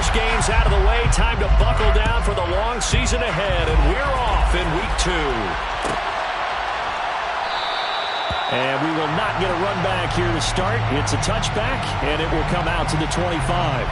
first game's out of the way. Time to buckle down for the long season ahead, and we're off in week 2. And we will not get a run back here to start. It's a touchback, and it will come out to the 25.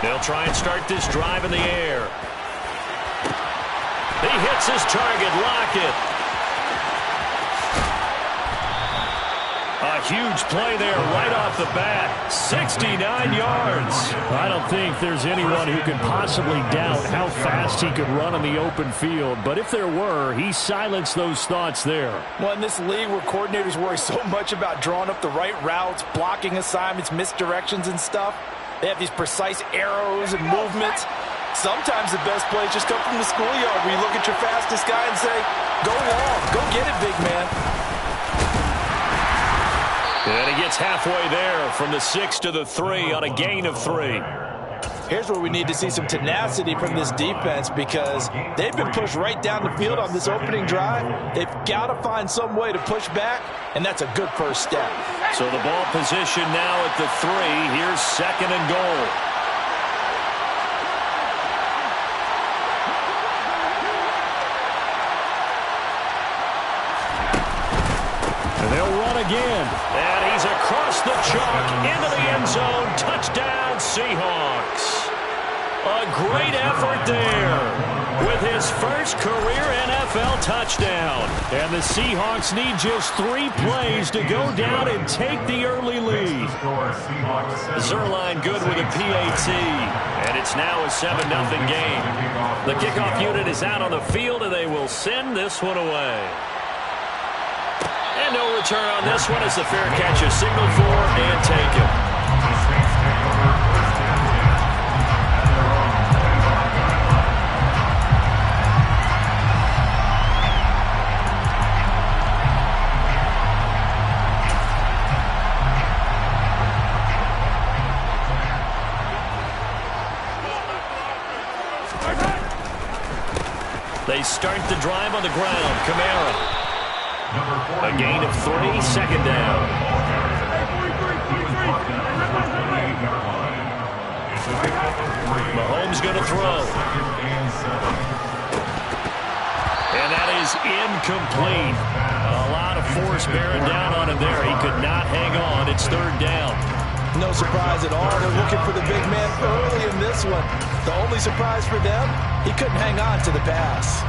They'll try and start this drive in the air. He hits his target, Lockett. A huge play there right off the bat. 69 yards. I don't think there's anyone who can possibly doubt how fast he could run on the open field. But if there were, he silenced those thoughts there. Well, in this league where coordinators worry so much about drawing up the right routes, blocking assignments, misdirections and stuff, they have these precise arrows and movements. Sometimes the best plays just come from the schoolyard where you look at your fastest guy and say, go long, go get it, big man. And he gets halfway there from the 6 to the 3 on a gain of 3. Here's where we need to see some tenacity from this defense because they've been pushed right down the field on this opening drive. They've got to find some way to push back, and that's a good first step. So the ball position now at the 3. Here's 2nd and goal. And they'll run again. And he's across the chalk into the end zone. Touchdown, Seahawks. A great effort there with his first career NFL touchdown. And the Seahawks need just 3 plays to go down and take the early lead. Zerline good with a PAT. And it's now a 7-0 game. The kickoff unit is out on the field, and they will send this one away. And no return on this one as the fair catch is signaled for and taken. They start the drive on the ground. Kamara. A gain of 3, 2nd down. Mahomes going to throw. And that is incomplete. A lot of force bearing down on him there. He could not hang on. It's 3rd down. No surprise at all. They're looking for the big man early in this one. The only surprise for them, he couldn't hang on to the pass.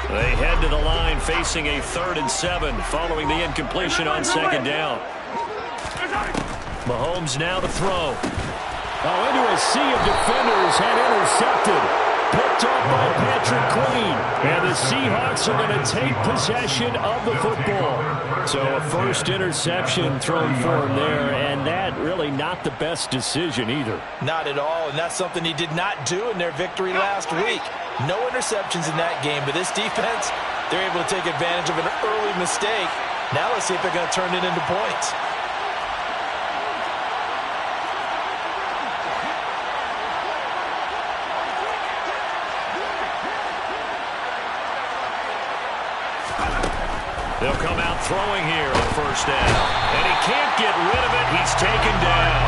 They head to the line facing a 3rd and 7 following the incompletion on 2nd down. Mahomes now to throw. Oh, into a sea of defenders and intercepted. Picked up by Patrick Queen. And the Seahawks are going to take possession of the football. So a first interception thrown for him there, and that really not the best decision either. Not at all, and that's something he did not do in their victory last week. No interceptions in that game, but this defense, they're able to take advantage of an early mistake. Now let's see if they're going to turn it into points. They'll come out throwing here on 1st down. And he can't get rid of it. He's taken down.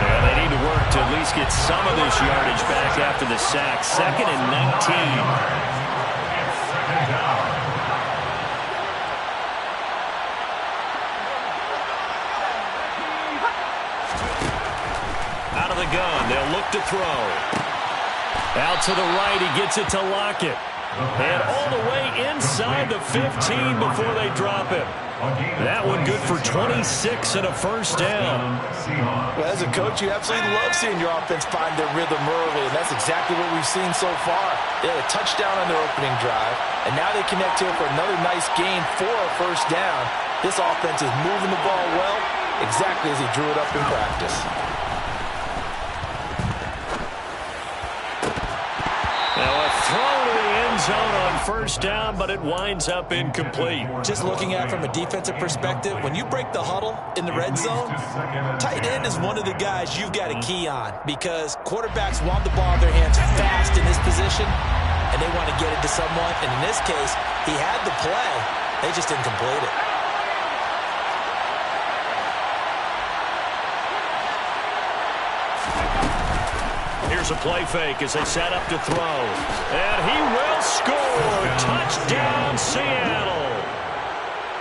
And they need to work to at least get some of this yardage back after the sack. 2nd and 19. Out of the gun, they'll look to throw. Out to the right, he gets it to Lockett. And all the way inside the 15 before they drop him. That one good for 26 and a first down. Well, as a coach, you absolutely love seeing your offense find their rhythm early, and that's exactly what we've seen so far. They had a touchdown on their opening drive, and now they connect here for another nice gain for a first down. This offense is moving the ball well, exactly as he drew it up in practice. Zone on first down, but it winds up incomplete. Just looking at it from a defensive perspective, when you break the huddle in the red zone, tight end is one of the guys you've got to key on because quarterbacks want the ball in their hands fast in this position, and they want to get it to someone. And in this case, he had the play. They just didn't complete it. Here's a play fake as they set up to throw. And he will score. Touchdown, Seattle.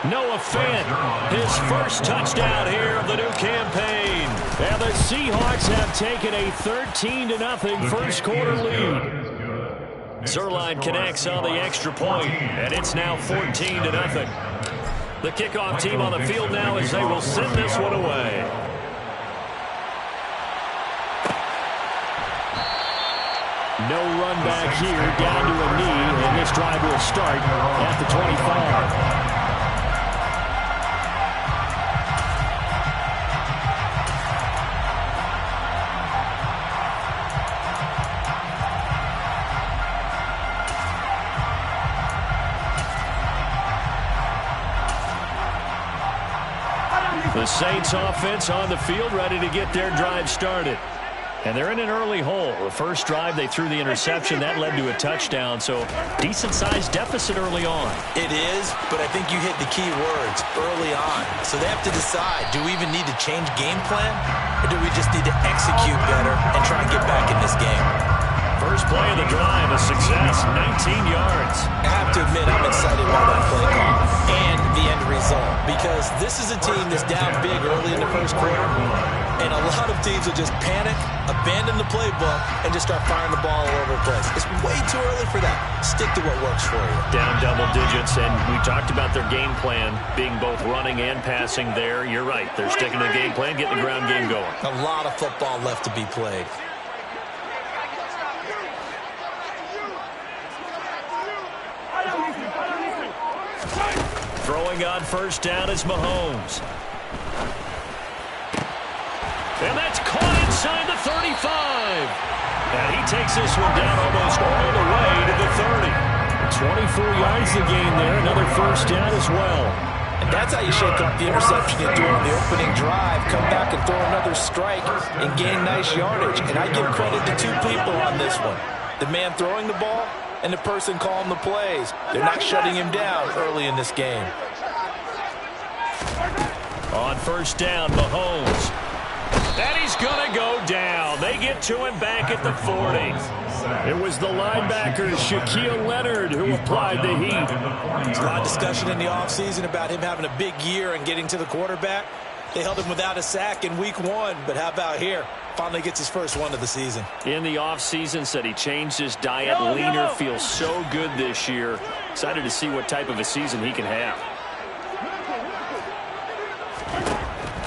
Noah Fant, his first touchdown here of the new campaign. And the Seahawks have taken a 13-0 first quarter lead. Zerline connects on the extra point, and it's now 14-0. The kickoff team on the field now as they will send this one away. No run back here, down to a knee, and this drive will start at the 25. The Saints offense on the field ready to get their drive started. And they're in an early hole. The first drive, they threw the interception. That led to a touchdown, so decent-sized deficit early on. It is, but I think you hit the key words, early on. So they have to decide, do we even need to change game plan, or do we just need to execute better and try and get back in this game? First play of the drive, a success, 19 yards. I have to admit, I'm excited by that play call and the end result, because this is a team that's down big early in the first quarter, and a lot of teams will just panic, abandon the playbook, and just start firing the ball all over the place. It's way too early for that. Stick to what works for you. Down double digits, and we talked about their game plan being both running and passing there. You're right. They're sticking to the game plan, getting the ground game going. A lot of football left to be played. Throwing on first down is Mahomes. And that's caught inside the 35. And he takes this one down almost all the way to the 30. 24 yards to gain there. Another first down as well. And that's how you shake off the interception you do on the opening drive. Come back and throw another strike and gain nice yardage. And I give credit to two people on this one. The man throwing the ball and the person calling the plays. They're not shutting him down early in this game. On first down, Mahomes. And he's going to go down. They get to him back at the 40. It was the linebacker, Shaquille Leonard, who applied the heat. There's a lot of discussion in the offseason about him having a big year and getting to the quarterback. They held him without a sack in week 1, but how about here? Finally gets his first one of the season. In the offseason, said he changed his diet, leaner, feels so good this year. Excited to see what type of a season he can have.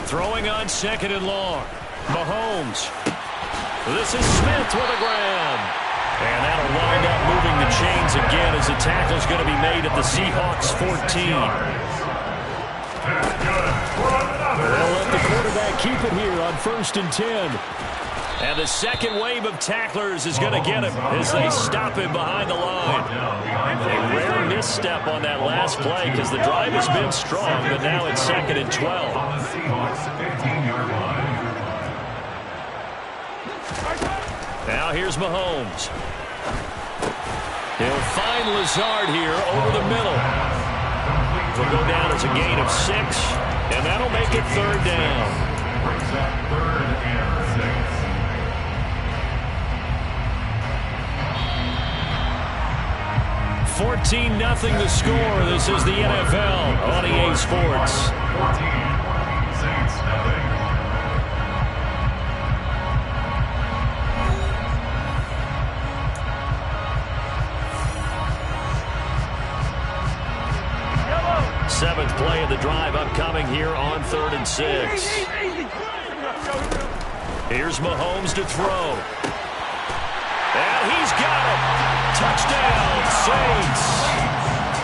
Throwing on second and long. Mahomes. This is Smith with a grab. And that'll wind up moving the chains again as the tackle's going to be made at the Seahawks 14. They'll let the quarterback keep it here on 1st and 10. And the second wave of tacklers is going to get him as they stop him behind the line. A rare misstep on that last play because the drive has been strong, but now it's 2nd and 12. Now here's Mahomes. He'll find Lazard here over the middle. Will go down as a gain of 6, and that'll make it 3rd down. 14-0 the score. This is the NFL on EA Sports. 14, Saints, nothing. Seventh play of the drive upcoming here on 3rd and 6. Here's Mahomes to throw. And he's got it. Touchdown, Saints.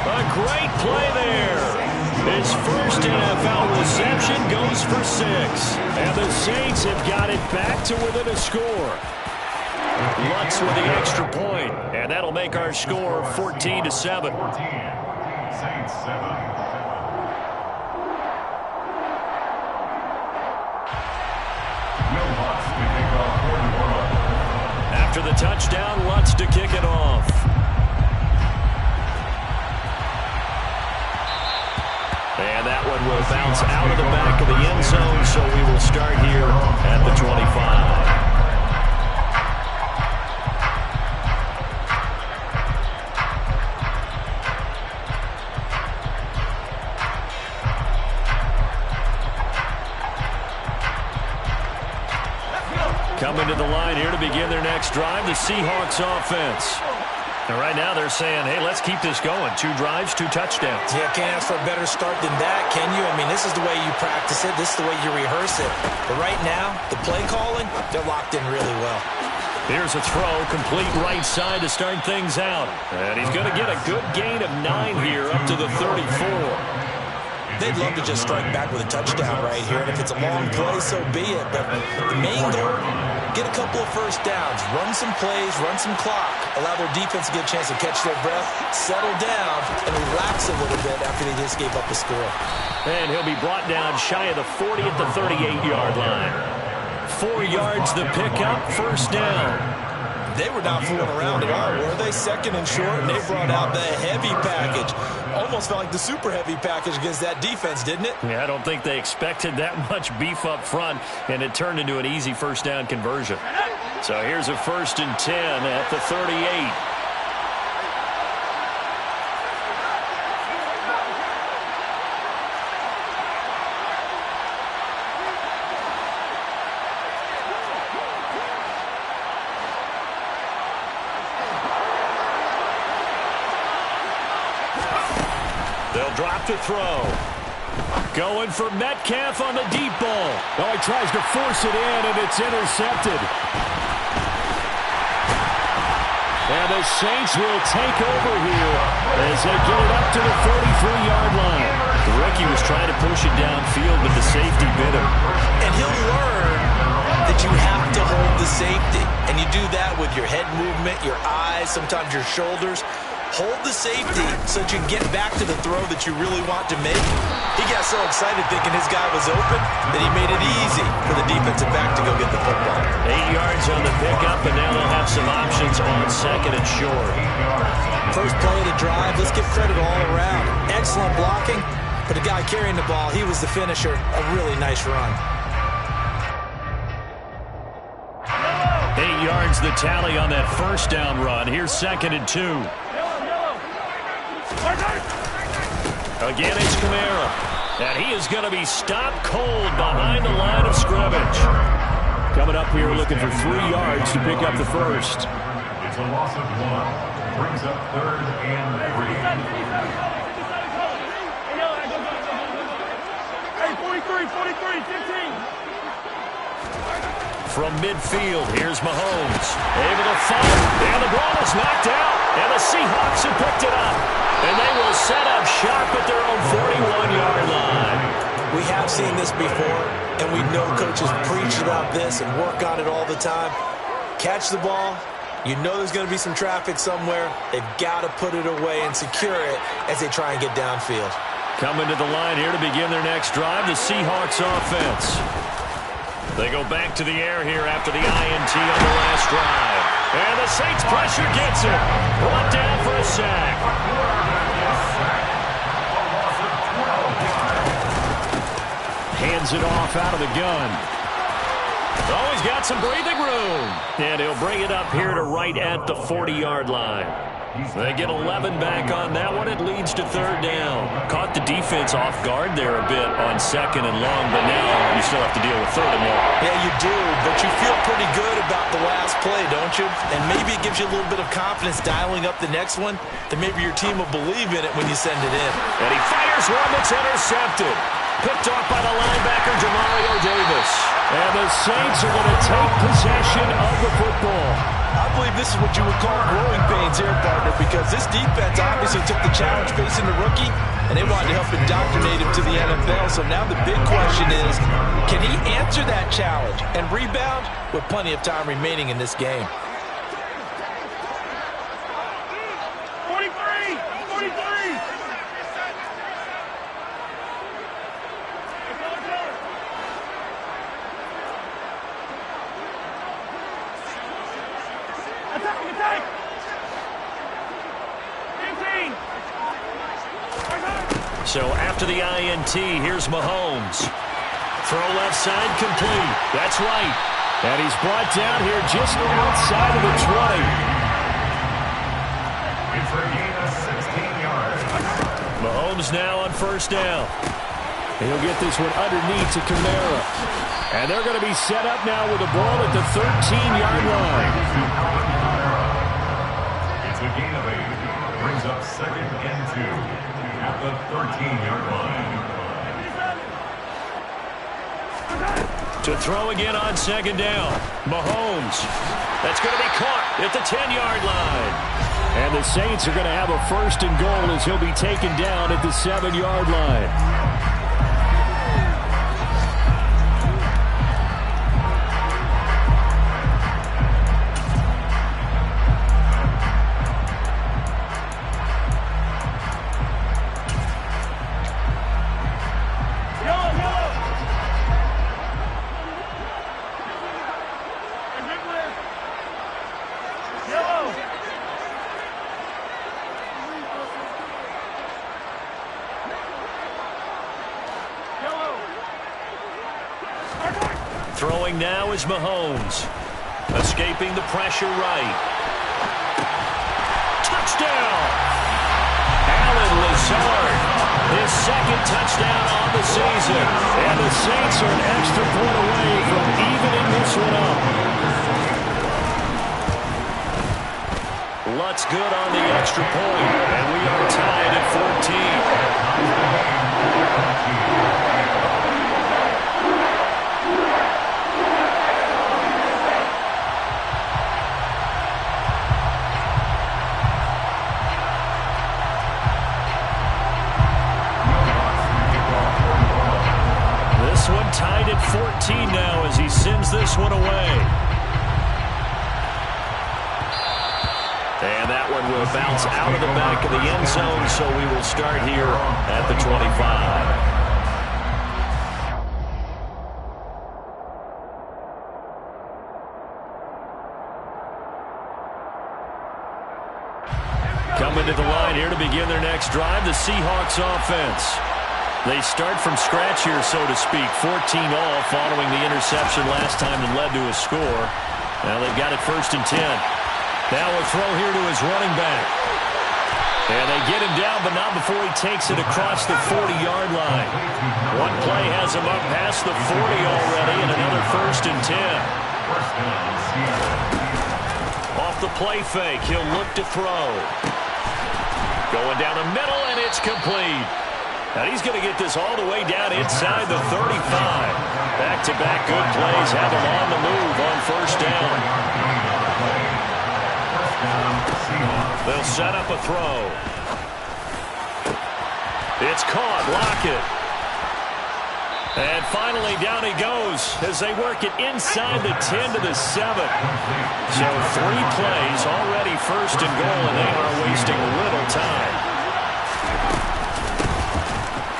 A great play there. His first NFL reception goes for 6. And the Saints have got it back to within a score. Lutz with the extra point, and that'll make our score 14-7. 14, Saints, 7. After the touchdown, Lutz to kick it off. And that one will bounce out of the back of the end zone, so we will start here at the 25. Coming to the line here to begin their next drive, the Seahawks offense. And right now they're saying, hey, let's keep this going. 2 drives, 2 touchdowns. Yeah, can't ask for a better start than that, can you? I mean, this is the way you practice it. This is the way you rehearse it. But right now, the play calling, they're locked in really well. Here's a throw, complete right side to start things out. And he's going to get a good gain of 9 here up to the 34. They'd love to just strike back with a touchdown right here. And if it's a long play, so be it. But the main goal, get a couple of first downs, run some plays, run some clock, allow their defense to get a chance to catch their breath, settle down, and relax a little bit after they just gave up a score. And he'll be brought down shy of the 40 at the 38-yard line. 4 yards the pickup, first down. They were not fooling around at all, were they? 2nd and short, and they brought out the heavy package. Almost felt like the super heavy package against that defense, didn't it? Yeah, I don't think they expected that much beef up front, and it turned into an easy first down conversion. So here's a 1st and 10 at the 38. They'll drop to throw. Going for Metcalf on the deep ball. Oh, he tries to force it in, and it's intercepted. And the Saints will take over here as they get it up to the 43-yard line. The rookie was trying to push it downfield, but the safety bit him. And he'll learn that you have to hold the safety. And you do that with your head movement, your eyes, sometimes your shoulders. Hold the safety so that you can get back to the throw that you really want to make. He got so excited thinking his guy was open that he made it easy for the defensive back to go get the football. 8 yards on the pickup, and now they'll have some options on 2nd and short. First play of the drive, let's give credit all around. Excellent blocking, but the guy carrying the ball, he was the finisher. A really nice run. 8 yards the tally on that first down run. Here's 2nd and 2. Again, it's Kamara. And he is going to be stopped cold behind the line of scrimmage. Coming up here looking for 3 yards to pick up the first. It's a loss of 1. Brings up 3rd and 3. Hey, 43, 15. From midfield, here's Mahomes. Able to fire, and the ball is knocked out. And the Seahawks have picked it up. And they will set up shop at their own 41-yard line. We have seen this before, and we know coaches preach about this and work on it all the time. Catch the ball. You know there's going to be some traffic somewhere. They've got to put it away and secure it as they try and get downfield. Coming to the line here to begin their next drive, the Seahawks offense. They go back to the air here after the INT on the last drive. And the Saints pressure gets it. Brought down for a sack. Hands it off out of the gun. Oh, he's got some breathing room. And he'll bring it up here to right at the 40-yard line. They get 11 back on that one. It leads to third down. Caught the defense off guard there a bit on second and long, but now you still have to deal with third and long. Yeah, you do, but you feel pretty good about the last play, don't you? And maybe it gives you a little bit of confidence dialing up the next one, that maybe your team will believe in it when you send it in. And he fires one that's intercepted. Picked off by the linebacker, Demario Davis. And the Saints are going to take possession of the football. I believe this is what you would call growing pains here, partner, because this defense obviously took the challenge facing the rookie, and they wanted to help indoctrinate him to the NFL. So now the big question is, can he answer that challenge and rebound with plenty of time remaining in this game? 43! 43! Attack! 15! So after the INT, here's Mahomes. Throw left side complete. That's right. And he's brought down here just outside of the 20. It's a gain of 16 yards. Mahomes now on first down. He'll get this one underneath to Kamara. And they're going to be set up now with the ball at the 13-yard line. It's a gain of 8. Brings up second and 2 at the 13-yard line. To throw again on second down. Mahomes. That's going to be caught at the 10-yard line. And the Saints are going to have a first and goal as he'll be taken down at the 7-yard line. Throwing now is Mahomes. Escaping the pressure right. Touchdown! Allen Lazard. His second touchdown on the season. And the Saints are an extra point away from evening this one up. Lutz good on the extra point. And we are tied at 14. Tied at 14 now as he sends this one away. And that one will bounce out of the back of the end zone, so we will start here at the 25. Coming to the line here to begin their next drive, the Seahawks offense. They start from scratch here, so to speak. 14-all following the interception last time that led to a score. Now they've got it first and 10. Now a throw here to his running back. And they get him down, but not before he takes it across the 40-yard line. One play has him up past the 40 already, and another first and 10. Off the play fake, he'll look to throw. Going down the middle, and it's complete. And he's going to get this all the way down inside the 35. Back-to-back good plays have him on the move on first down. They'll set up a throw. It's caught. Lockett. And finally down he goes as they work it inside the 10 to the 7. So 3 plays already first and goal, and they are wasting little time.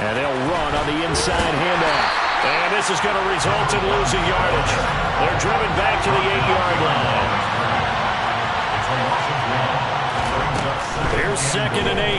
And they'll run on the inside handoff. And this is going to result in losing yardage. They're driven back to the 8-yard line. Here's second and 8.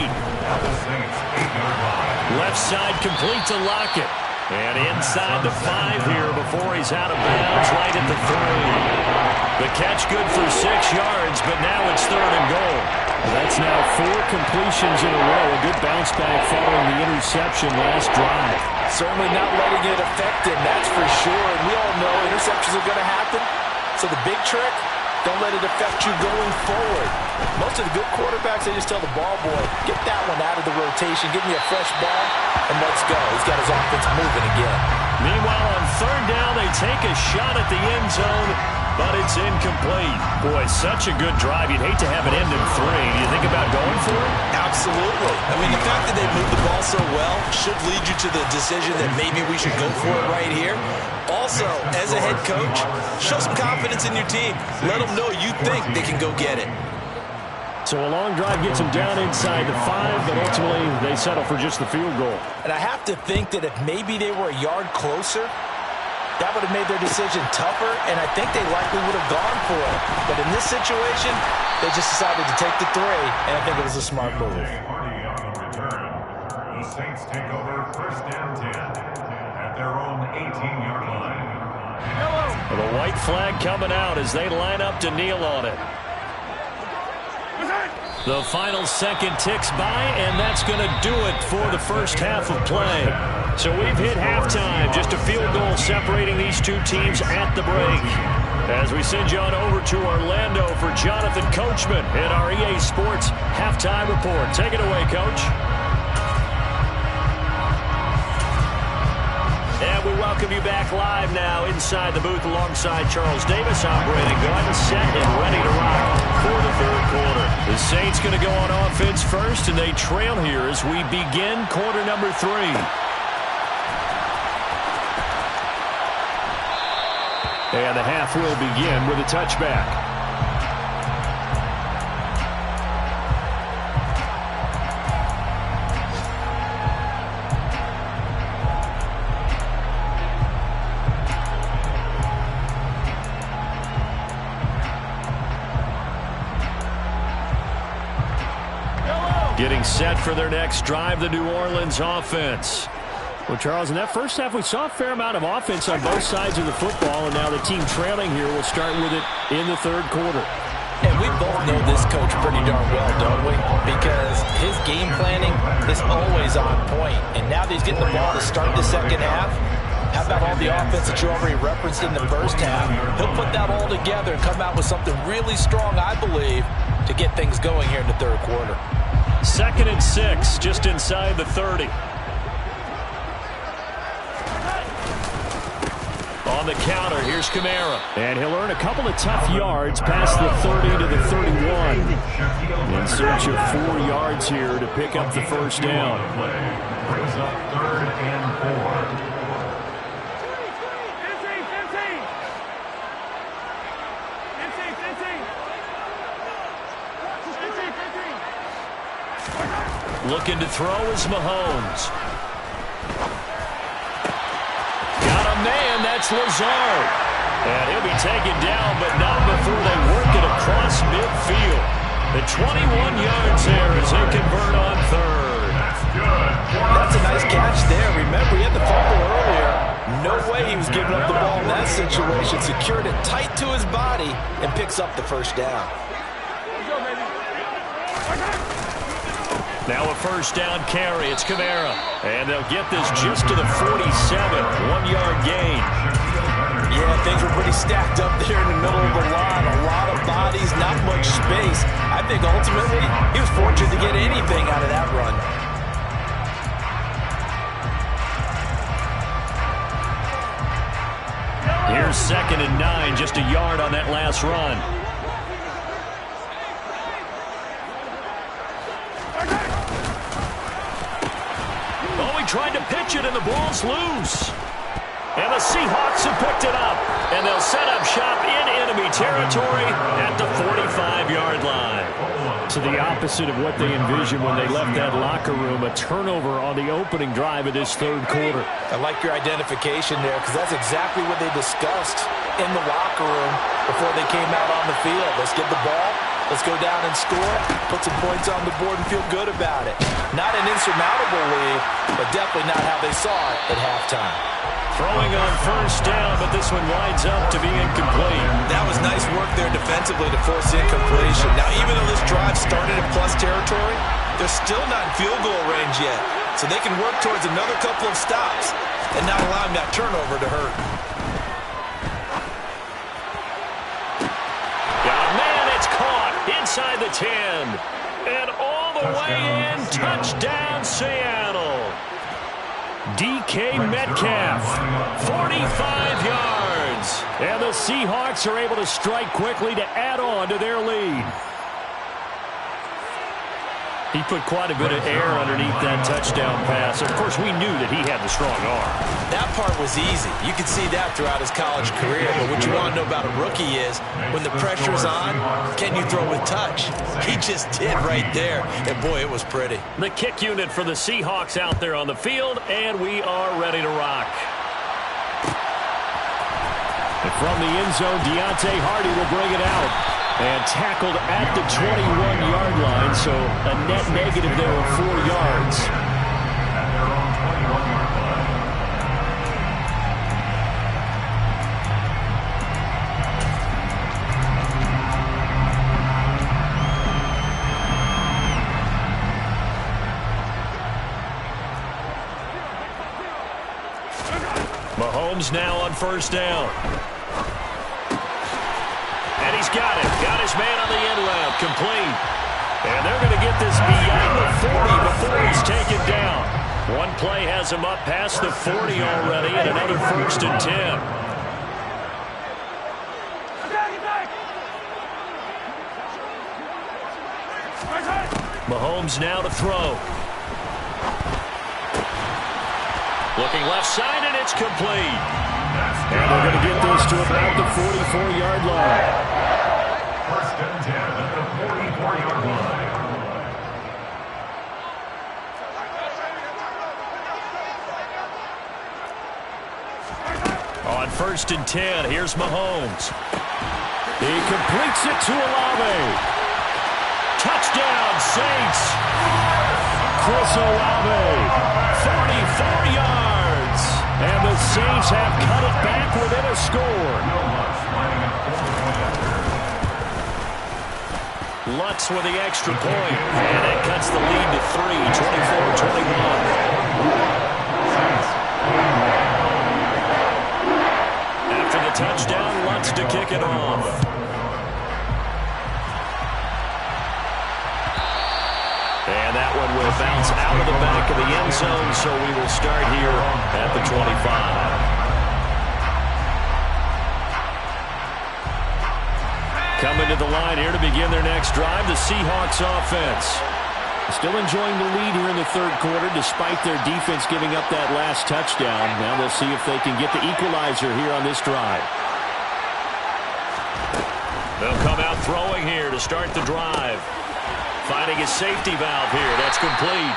Left side complete to Lockett. And inside the 5 here before he's out of bounds right at the 3. The catch good for 6 yards, but now it's 3rd and goal. Well, that's now 4 completions in a row. A good bounce back following the interception last drive. Certainly not letting it affect him, that's for sure. And we all know interceptions are going to happen. So the big trick, don't let it affect you going forward. Most of the good quarterbacks, they just tell the ball boy, get that one out of the rotation, give me a fresh ball, and let's go. He's got his offense moving again. Meanwhile, on 3rd down, they take a shot at the end zone, but it's incomplete. Boy, such a good drive. You'd hate to have it end in 3. Do you think about going for it? Absolutely. I mean, the fact that they moved the ball so well should lead you to the decision that maybe we should go for it right here. Also, as a head coach, show some confidence in your team. Let them know you think they can go get it. So a long drive gets them down inside the 5, but ultimately they settle for just the field goal. And I have to think that if maybe they were a yard closer, that would have made their decision tougher, and I think they likely would have gone for it. But in this situation, they just decided to take the 3, and I think it was a smart move. The Saints take over 1st and 10 at their own 18-yard line. Well, the white flag coming out as they line up to kneel on it. The final second ticks by, and that's going to do it for the first half of play. So we've hit halftime, just a field goal separating these two teams at the break. As we send you on over to Orlando for Jonathan Coachman in our EA Sports Halftime Report. Take it away, Coach. And we welcome you back live now inside the booth alongside Charles Davis. I'm Brandon Gunn, set and ready to rock for the 3rd quarter. The Saints going to go on offense first, and they trail here as we begin quarter number 3. And the half will begin with a touchback. Getting set for their next drive, the New Orleans offense. Well, Charles, in that first half, we saw a fair amount of offense on both sides of the football, and now the team trailing here will start with it in the 3rd quarter. And we both know this coach pretty darn well, don't we? Because his game planning is always on point. And now that he's getting the ball to start the second half, how about all the offense that you already referenced in the first half? He'll put that all together and come out with something really strong, I believe, to get things going here in the 3rd quarter. 2nd and 6, just inside the 30. On the counter, here's Kamara. And he'll earn a couple of tough yards past the 30 to the 31. In search of 4 yards here to pick up the first down. Brings up 3rd and 4. Looking to throw is Mahomes. Got a man, that's Lazard. And he'll be taken down, but not before they work it across midfield. The 21 yards there as they convert on 3rd. That's a nice catch there. Remember, he had the fumble earlier. No way he was giving up the ball in that situation. Secured it tight to his body and picks up the first down. Now a first down carry. It's Kamara. And they'll get this just to the 47. 1-yard gain. Yeah, things were pretty stacked up there in the middle of the line. A lot of bodies, not much space. I think ultimately he was fortunate to get anything out of that run. Here's 2nd and 9, just a yard on that last run. Tried to pitch it, and the ball's loose. And the Seahawks have picked it up. And they'll set up shop in enemy territory at the 45-yard line. So the opposite of what they envisioned when they left that locker room, a turnover on the opening drive of this 3rd quarter. I like your identification there, because that's exactly what they discussed in the locker room before they came out on the field. Let's get the ball Let's go down and score, put some points on the board, and feel good about it. Not an insurmountable lead, but definitely not how they saw it at halftime. Throwing on first down, but this one winds up to be incomplete. That was nice work there defensively to force incompletion. Now, even though this drive started in plus territory, they're still not in field goal range yet. So they can work towards another couple of stops and not allowing that turnover to hurt. Inside the 10. And all the way in. Touchdown, Seattle. DK Metcalf, 45 yards. And the Seahawks are able to strike quickly to add on to their lead. He put quite a bit of air underneath that touchdown pass. Of course, we knew that he had the strong arm. That part was easy. You could see that throughout his college career. But what you want to know about a rookie is when the pressure's on, can you throw with touch? He just did right there. And, boy, it was pretty. The kick unit for the Seahawks out there on the field, and we are ready to rock. And from the end zone, Deontay Hardy will bring it out. And tackled at the 21-yard line, so a net negative there of 4 yards. At their own 21-yard line. Mahomes now on first down. And he's got it. Got his man on the end route. Complete. And they're going to get this beyond the 40 before he's taken down. One play has him up past the 40 already, and another first and 10. Mahomes now to throw. Looking left side, and it's complete. And they're going to get this to about the 44-yard line. First and 10 at the 44-yard line. On first and 10, here's Mahomes. He completes it to Olave. Touchdown, Saints. Chris Olave, 44 yards. And the Saints have cut it back within a score. Lutz with the extra point. And it cuts the lead to 3, 24-21. After the touchdown, Lutz to kick it off. And that one will bounce out of the back of the end zone, so we will start here at the 25. Coming to the line here to begin their next drive, the Seahawks offense. Still enjoying the lead here in the third quarter, despite their defense giving up that last touchdown. Now they'll see if they can get the equalizer here on this drive. They'll come out throwing here to start the drive. Finding his safety valve here. That's complete.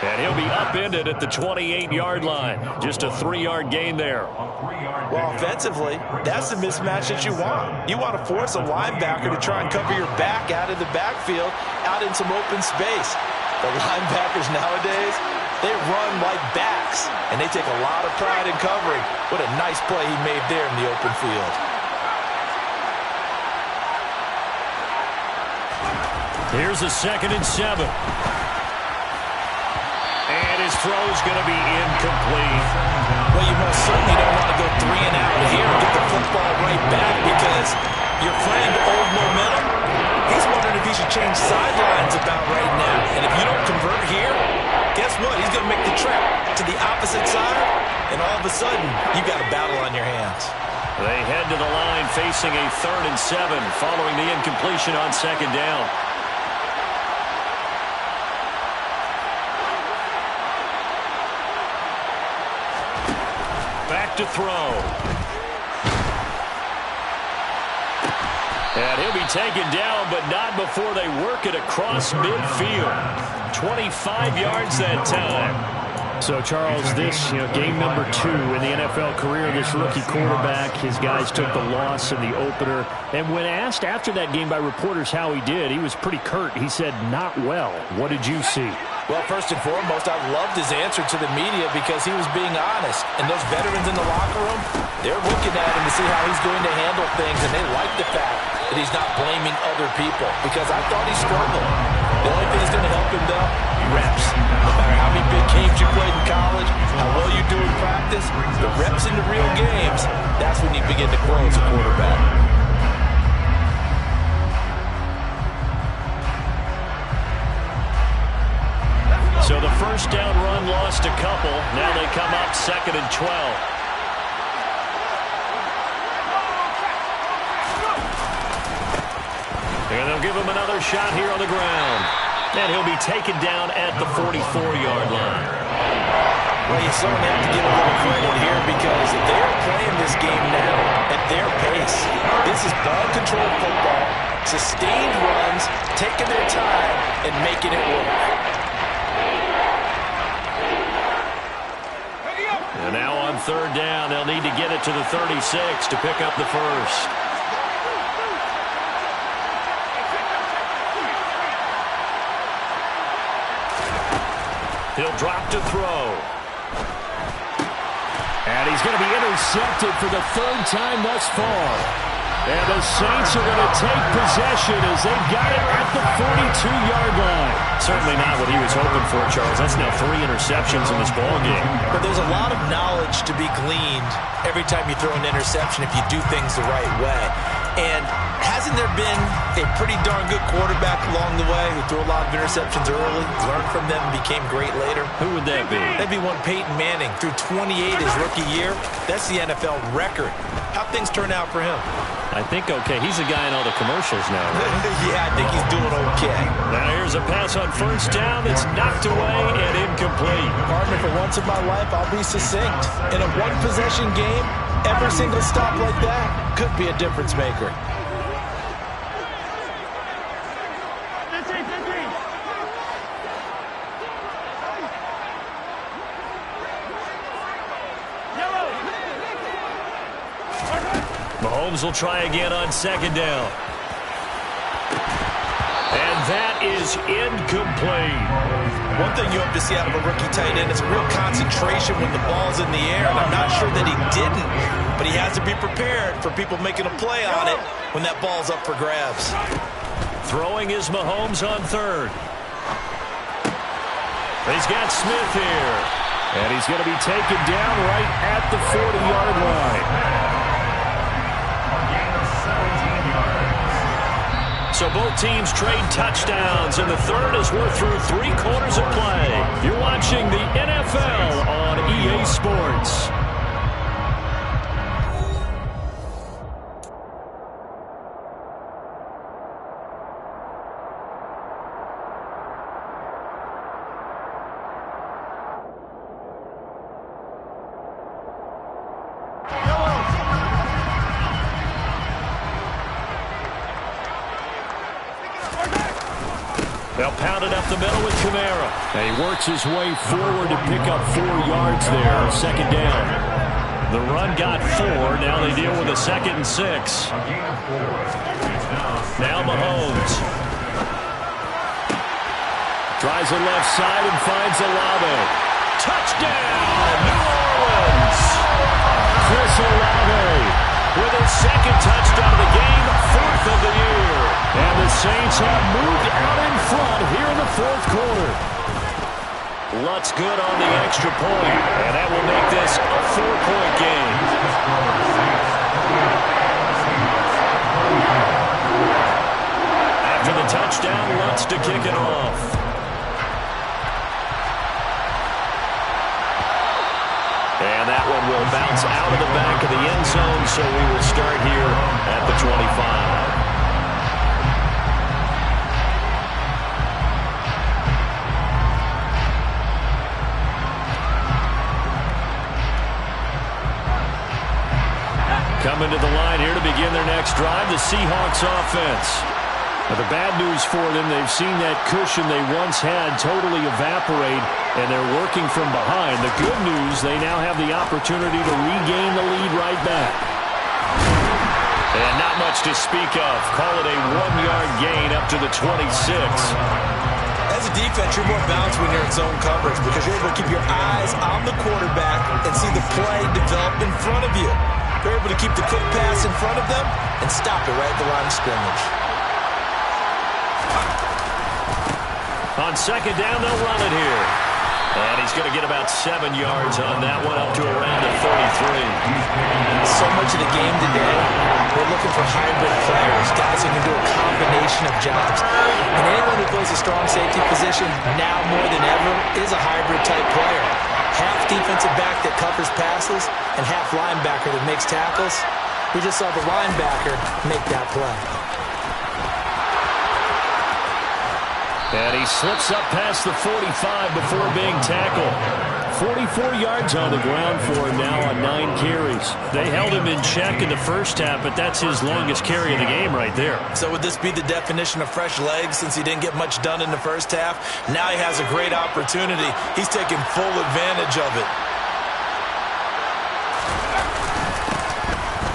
And he'll be upended at the 28-yard line. Just a 3-yard gain there. Well, offensively, that's the mismatch that you want. You want to force a linebacker to try and cover your back out in the backfield, out in some open space. The linebackers nowadays, they run like backs, and they take a lot of pride in covering. What a nice play he made there in the open field. Here's a 2nd and 7. And his throw's going to be incomplete. Well, you most certainly don't want to go 3 and out here and get the football right back because you're playing to old momentum. He's wondering if he should change sidelines about right now. And if you don't convert here, guess what? He's going to make the trip to the opposite side, and all of a sudden, you've got a battle on your hands. They head to the line facing a 3rd and 7 following the incompletion on 2nd down. Back to throw. And he'll be taken down, but not before they work it across midfield. 25 yards that time. So, Charles, this, game number 2 in the NFL career, this rookie quarterback, his guys took the loss in the opener. And when asked after that game by reporters how he did, he was pretty curt. He said, not well. What did you see? Well, first and foremost, I loved his answer to the media because he was being honest. And those veterans in the locker room, they're looking at him to see how he's going to handle things, and they like the fact that he's not blaming other people because I thought he struggled. The only thing that's going to help him, though, reps. No matter how many big games you played in college, how well you do in practice, the reps in the real games, that's when you begin to grow as a quarterback. So the first down run lost a couple. Now they come up 2nd and 12. And they'll give him another shot here on the ground. And he'll be taken down at the 44-yard line. Well, you certainly have to give a little credit here because they're playing this game now at their pace. This is ball-controlled football, sustained runs, taking their time, and making it work. And now on 3rd down, they'll need to get it to the 36 to pick up the first. He'll drop to throw. And he's going to be intercepted for the 3rd time thus far. And the Saints are going to take possession as they've got it at the 42-yard line. Certainly not what he was hoping for, Charles. That's now 3 interceptions in this ballgame. But there's a lot of knowledge to be gleaned every time you throw an interception if you do things the right way. And hasn't there been a pretty darn good quarterback along the way who threw a lot of interceptions early, learned from them, and became great later? Who would that be? That'd be one Peyton Manning. Threw 28 his rookie year. That's the NFL record. How'd things turn out for him? I think okay. He's a guy in all the commercials now, right? Yeah, I think he's doing okay. Now here's a pass on 1st down that's knocked away and incomplete. Partner, for once in my life, I'll be succinct. In a one-possession game, every single stop like that could be a difference maker. Mahomes will try again on 2nd down. And that is incomplete. One thing you hope to see out of a rookie tight end is real concentration when the ball's in the air, and I'm not sure that he didn't, but he has to be prepared for people making a play on it when that ball's up for grabs. Throwing is Mahomes on 3rd. He's got Smith here. And he's going to be taken down right at the 40-yard line. So both teams trade touchdowns, and the 3rd as we're through 3 quarters of play. You're watching the NFL on EA Sports. They'll pound it up the middle with Kamara. And he works his way forward to pick up 4 yards there. 2nd down. The run got 4. Now they deal with a 2nd and 6. Now Mahomes. Tries the left side and finds Olave. Touchdown, New Orleans. Chris Olave with his 2nd touchdown of the game, 4th of the year. And the Saints have moved out in front here in the 4th quarter. Lutz good on the extra point, and that will make this a 4-point game. After the touchdown, Lutz to kick it off. And that one will bounce out of the back of the end zone, so we will start here at the 25. Coming to the line here to begin their next drive, the Seahawks offense. Now, the bad news for them, they've seen that cushion they once had totally evaporate, and they're working from behind. The good news, they now have the opportunity to regain the lead right back. And not much to speak of. Call it a 1-yard gain up to the 26. As a defense, you're more balanced when you're in zone coverage because you're able to keep your eyes on the quarterback and see the play develop in front of you. You're able to keep the quick pass in front of them and stop it right at the line of scrimmage. On second down, they'll run it here. And he's going to get about 7 yards on that one, up to around the 33. So much of the game today, we're looking for hybrid players, guys who can do a combination of jobs. And anyone who plays a strong safety position, now more than ever, is a hybrid-type player. Half defensive back that covers passes and half linebacker that makes tackles. We just saw the linebacker make that play. And he slips up past the 45 before being tackled. 44 yards on the ground for him now on 9 carries. They held him in check in the first half, but that's his longest carry of the game right there. So would this be the definition of fresh legs since he didn't get much done in the first half? Now he has a great opportunity. He's taking full advantage of it.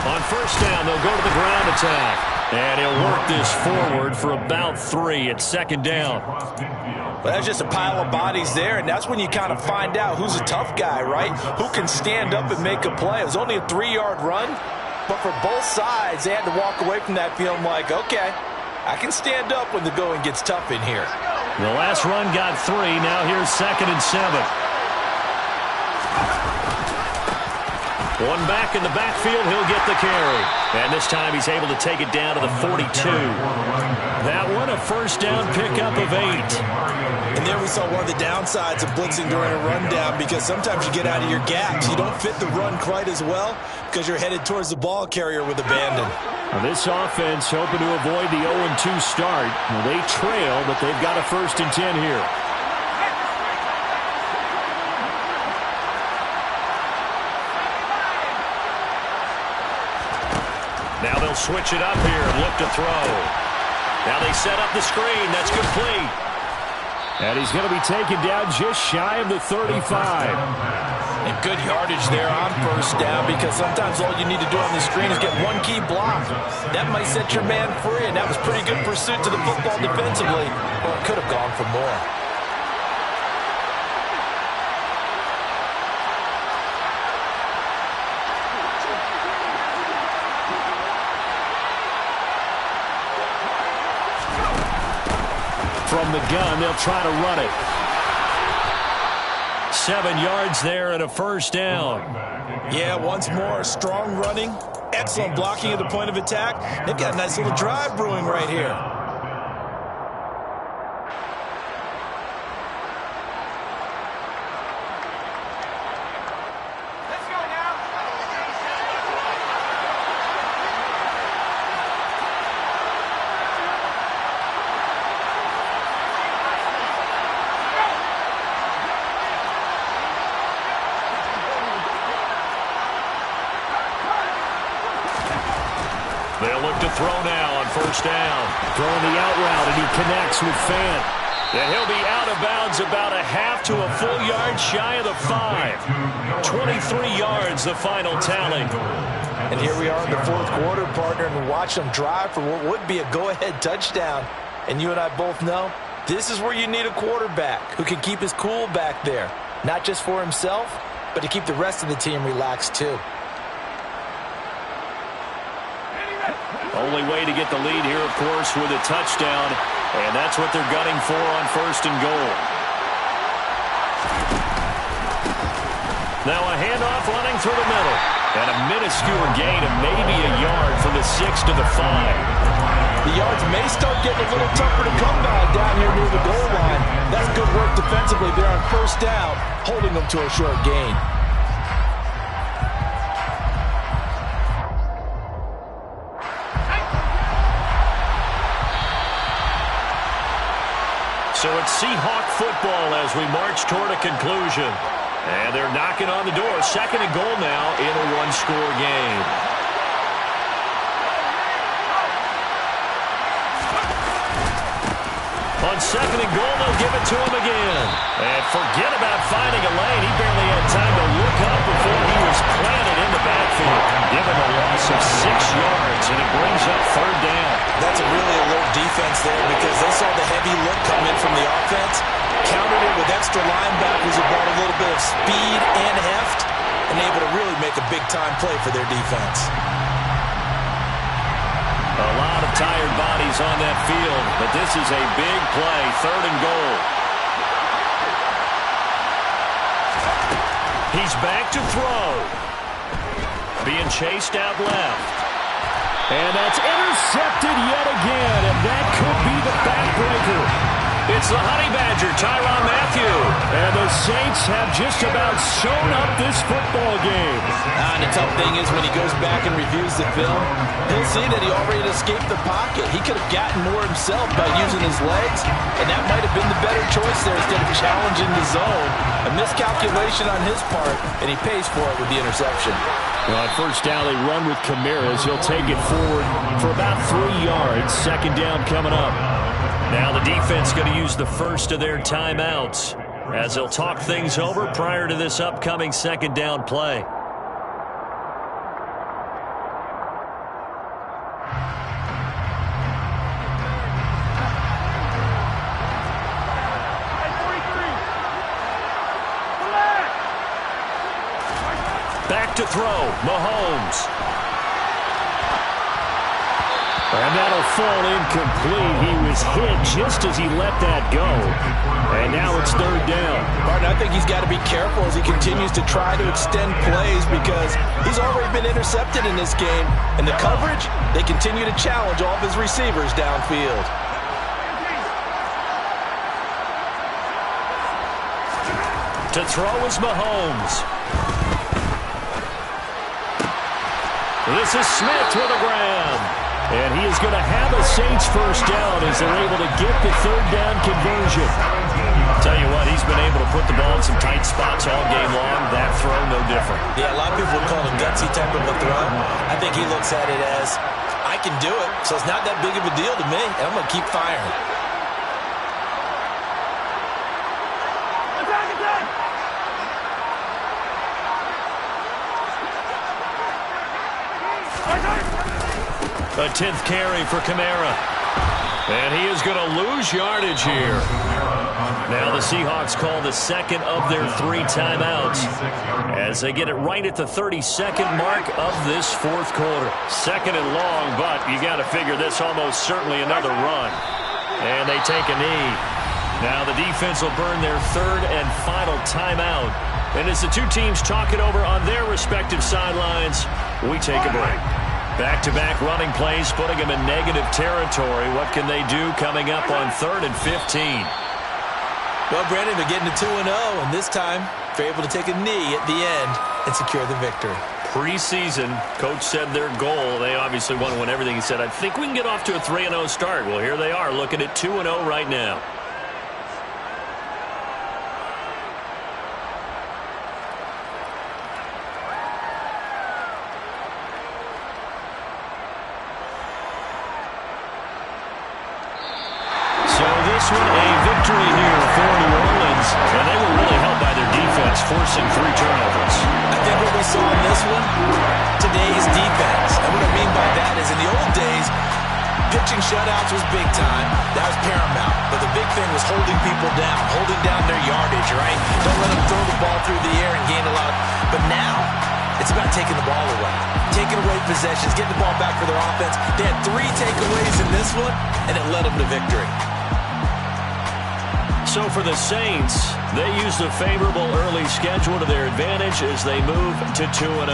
On first down, they'll go to the ground attack. And he'll work this forward for about 3 at second down. Well, that's just a pile of bodies there, and that's when you kind of find out who's a tough guy, right? Who can stand up and make a play. It was only a 3-yard run, but for both sides, they had to walk away from that feeling like, okay, I can stand up when the going gets tough in here. The last run got 3. Now here's 2nd and 7. One back in the backfield, he'll get the carry. And this time he's able to take it down to the 42. That one a first down pickup of 8. And there we saw one of the downsides of blitzing during a rundown because sometimes you get out of your gaps. You don't fit the run quite as well because you're headed towards the ball carrier with abandon. Now this offense hoping to avoid the 0-2 start. Well, they trail, but they've got a 1st and 10 here. Now they'll switch it up here and look to throw. Now they set up the screen. That's complete. And he's going to be taken down just shy of the 35. And good yardage there on first down because sometimes all you need to do on the screen is get one key block. That might set your man free, and that was pretty good pursuit to the football defensively. Well, it could have gone for more. From the gun, they'll try to run it. 7 yards there and a first down. Yeah, once more, strong running, excellent blocking at the point of attack. They've got a nice little drive brewing right here. They'll look to throw now on first down. Throwing the out route, and he connects with Fant. And he'll be out of bounds about a half to a full yard shy of the 5. 23 yards, the final tally. And here we are in the 4th quarter, partner, and watch them drive for what would be a go-ahead touchdown. And you and I both know this is where you need a quarterback who can keep his cool back there. Not just for himself, but to keep the rest of the team relaxed too. Only way to get the lead here, of course, with a touchdown. And that's what they're gunning for on 1st and goal. Now a handoff running through the middle. And a minuscule gain of maybe a yard from the 6 to the 5. The yards may start getting a little tougher to come by down here near the goal line. That's good work defensively there on first down, holding them to a short gain. So it's Seahawk football as we march toward a conclusion. And they're knocking on the door. 2nd and goal now in a 1-score game. On second and goal, they'll give it to him again. And forget about finding a lane. He barely had time to look up before he was planted in the backfield. Given a loss of 6 yards, and it brings up third down. That's a really alert defense there because they saw the heavy look come in from the offense, countered it with extra linebackers who brought a little bit of speed and heft, and able to really make a big-time play for their defense. A lot of tired bodies on that field, but this is a big play, third and goal. He's back to throw. Being chased out left. And that's intercepted yet again, and that could be the backbreaker. It's the Honey Badger, Tyrann Mathieu. And the Saints have just about shown up this football game. And the tough thing is when he goes back and reviews the film, he'll see that he already escaped the pocket. He could have gotten more himself by using his legs, and that might have been the better choice there instead of challenging the zone. A miscalculation on his part, and he pays for it with the interception. Well, at first down, they run with Camaras. He'll take it forward for about 3 yards. Second down coming up. Now the defense going to use the first of their timeouts as they'll talk things over prior to this upcoming second down play. Back to throw, Mahomes. And that'll fall incomplete. He was hit just as he let that go. And now it's third down. Martin, I think he's got to be careful as he continues to try to extend plays because he's already been intercepted in this game. And the coverage, they continue to challenge all of his receivers downfield. To throw is Mahomes. This is Smith with a grab. And he is going to have a Saints first down as they're able to get the third down conversion. Tell you what, he's been able to put the ball in some tight spots all game long. That throw, no different. Yeah, a lot of people would call it a gutsy type of a throw. I think he looks at it as, I can do it, so it's not that big of a deal to me, and I'm going to keep firing. A 10th carry for Kamara. And he is going to lose yardage here. Now the Seahawks call the second of their 3 timeouts as they get it right at the 32nd mark of this fourth quarter. Second and long, but you got to figure this almost certainly another run. And they take a knee. Now the defense will burn their third and final timeout. And as the two teams talk it over on their respective sidelines, we take a break. Back-to-back running plays, putting them in negative territory. What can they do coming up on 3rd and 15? Well, Brandon, they're getting to 2-0, and this time they're able to take a knee at the end and secure the victory. Preseason, coach said their goal, they obviously want to win everything. He said, I think we can get off to a 3-0 start. Well, here they are looking at 2-0 right now. A victory here for New Orleans, and they were really helped by their defense, forcing 3 turnovers. I think what we saw in this one, today's defense. And what I mean by that is in the old days, pitching shutouts was big time. That was paramount. But the big thing was holding people down, holding down their yardage, right? Don't let them throw the ball through the air and gain a lot. But now, it's about taking the ball away. Taking away possessions, getting the ball back for their offense. They had 3 takeaways in this one, and it led them to victory. So for the Saints, they use the favorable early schedule to their advantage as they move to 2-0.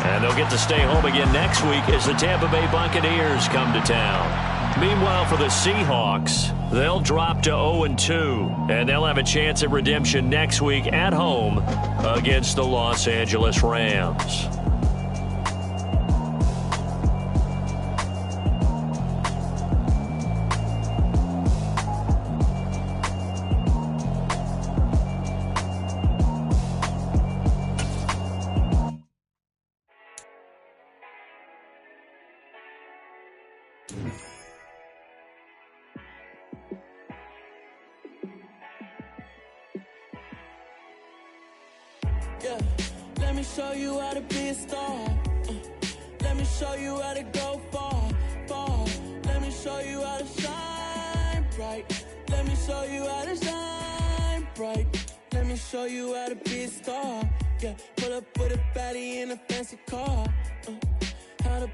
And they'll get to stay home again next week as the Tampa Bay Buccaneers come to town. Meanwhile, for the Seahawks, they'll drop to 0-2, and they'll have a chance at redemption next week at home against the Los Angeles Rams. Yeah, let me show you how to be a star. Let me show you how to go far, far. Let me show you how to shine bright. Let me show you how to shine bright. Let me show you how to be a star. Yeah, pull up with a baddie in a fancy car. How to